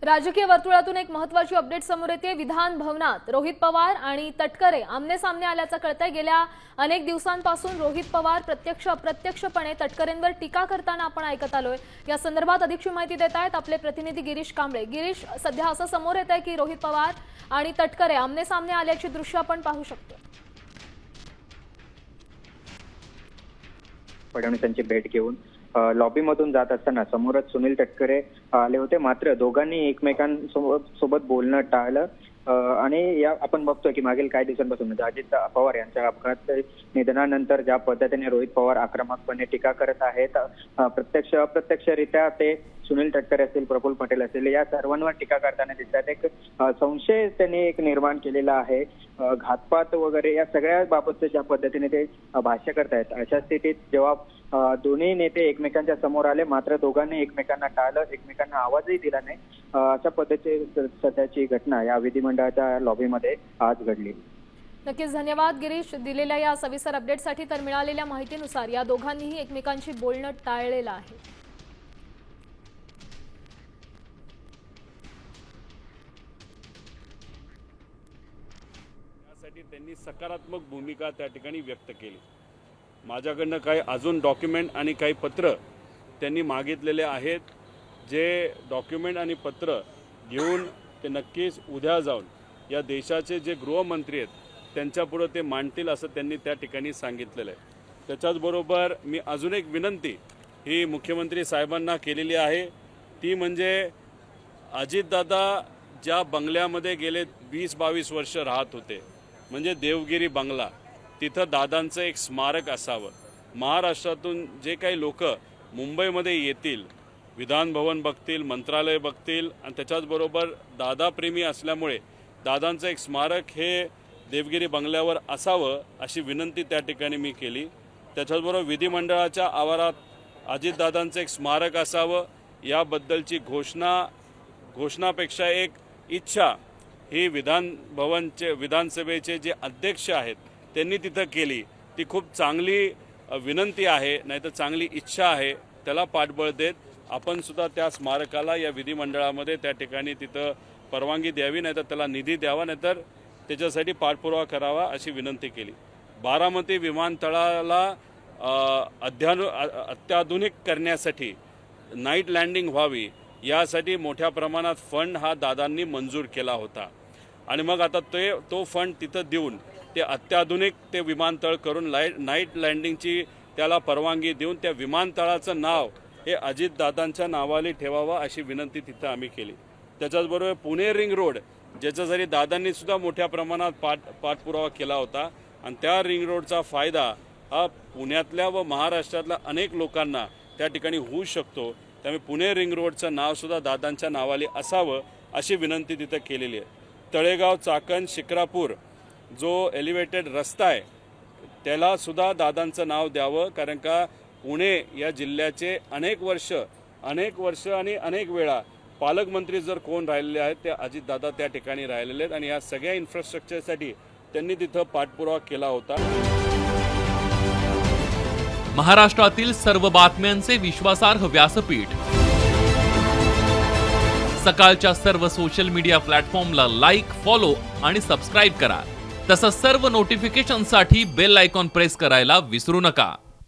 राजकीय वर्तुळातून एक महत्त्वाची अपडेट समोर येते। विधान भवनात रोहित पवार आणि तटकरे आमने सामने आल्याचं कळतंय। गेल्या अनेक दिवसांपासून रोहित पवार प्रत्यक्ष अप्रत्यक्षपणे तटकरेंवर टीका करताना आपण ऐकत आलोय। या संदर्भात अधिकची माहिती देत आहेत आपले प्रतिनिधी गिरीश कांबळे। गिरीश, सध्या असं समोर येतंय की रोहित पवार आणि तटकरे आमने सामने आल्याची दृश्य आपण पाहू शकतो। फडणवीसांची भेट घेऊन लॉबीमधून जात असताना समोरच सुनील तटकरे आले होते, मात्र दोघांनी एकमेकांसोबत बोलणं टाळलं आणि या आपण बघतोय की मागील काही दिवसांपासून अजित पवार यांच्या अपघात निधनानंतर ज्या पद्धतीने रोहित पवार आक्रमकपणे टीका करत आहेत, प्रत्यक्ष अप्रत्यक्षरित्या ते सुनील तटकरे असतील, प्रफुल्ल पटेल असतील, या सर्वांवर टीका करताना दिसतात। एक संशय त्यांनी एक निर्माण केलेला आहे, घातपात वगैरे या सगळ्या बाबत ज्या पद्धतीने ते भाष्य करतायत। अशा स्थितीत जेव्हा दोन्ही नेते एकमेकांच्या समोर आले, मात्र दोघांनी एकमेकांना टाळलं, एकमेकांना आवाजही दिला नाही। अशा पद्धतीची सध्याची घटना या विधिमंडळाच्या लॉबीमध्ये आज घडली। नक्कीच धन्यवाद गिरीश, दिलेल्या या सविस्तर अपडेटसाठी। तर मिळालेल्या माहितीनुसार या दोघांनीही एकमेकांशी बोलणं टाळलेलं आहे। त्यांनी सकारात्मक भूमिका त्या ठिकाणी व्यक्त केली। माझ्याकडनं काही अजून डॉक्युमेंट आणि काही पत्र त्यांनी मागितलेले आहेत, जे डॉक्युमेंट आणि पत्र घेऊन ते नक्कीच उद्या जाऊन या देशाचे जे गृहमंत्री आहेत त्यांच्यापुढे ते मांडतील असं त्यांनी त्या ठिकाणी सांगितलेलं आहे। त्याच्याचबरोबर मी अजून एक विनंती ही मुख्यमंत्री साहेबांना केलेली आहे, ती म्हणजे अजितदादा ज्या बंगल्यामध्ये गेले 20-22 वर्ष राहत होते, म्हणजे देवगिरी बंगला, तिथं दादांचं एक स्मारक असावं। महाराष्ट्रातून जे काही लोक मुंबईमध्ये येतील, विधान भवन बघतील, मंत्रालय बघतील आणि त्याच्याचबरोबर दादाप्रेमी असल्यामुळे दादांचं एक स्मारक हे देवगिरी बंगल्यावर असावं अशी विनंती त्या ठिकाणी मी केली। त्याच्याचबरोबर विधिमंडळाच्या आवारात अजितदादांचं एक स्मारक असावं याबद्दलची घोषणापेक्षा एक इच्छा ही विधानसभेचे जे अध्यक्ष आहेत त्यांनी तिथं केली। ती खूप चांगली विनंती आहे, नाहीतर चांगली इच्छा आहे। त्याला पाठबळ देत आपण सुद्धा त्या स्मारकाला या विधिमंडळामध्ये त्या ठिकाणी तिथं परवानगी द्यावी, नाहीतर त्याला निधी द्यावा, नाहीतर त्याच्यासाठी पाठपुरावा करावा अशी विनंती केली। बारामती विमानतळाला अत्याधुनिक करण्यासाठी नाईट लँडिंग व्हावी यासाठी मोठ्या प्रमाणात फंड हा दादांनी मंजूर केला होता आणि मग आता तो फंड तिथं देऊन ते अत्याधुनिक ते विमानतळ करून नाईट लँडिंगची त्याला परवानगी देऊन त्या विमानतळाचं नाव हे अजितदादांच्या नावाने ठेवावं अशी विनंती तिथं आम्ही केली। त्याच्याचबरोबर पुणे रिंग रोड ज्याच्यासाठी दादांनी सुद्धा मोठ्या प्रमाणात पाठपुरावा केला होता आणि त्या रिंग रोडचा फायदा हा पुण्यातल्या व महाराष्ट्रातल्या अनेक लोकांना त्या ठिकाणी होऊ शकतो। त्यामुळे पुणे रिंग रोडचं नाव सुद्धा दादांच्या नावाने असावं अशी विनंती तिथं केलेली आहे। तळेगाव चाकण शिक्रापूर जो एलिव्हेटेड रस्ता आहे त्याला सुद्धा दादांचं नाव द्यावं, कारण का पुणे या जिल्ह्याचे अनेक वर्ष आणि अनेक वेळा पालकमंत्री जर कोण राहिलेले आहेत ते अजितदादा त्या ठिकाणी राहिलेले आहेत आणि या सगळ्या इन्फ्रास्ट्रक्चरसाठी त्यांनी तिथं पाठपुरावा केला होता। महाराष्ट्रातील सर्व बातम्यांचे विश्वासार्ह व्यासपीठ, सकाळच्या सर्व सोशल मीडिया प्लॅटफॉर्मला लाईक, फॉलो आणि सबस्क्राईब करा। तसंच सर्व नोटिफिकेशनसाठी बेल आयकॉन प्रेस करायला विसरू नका।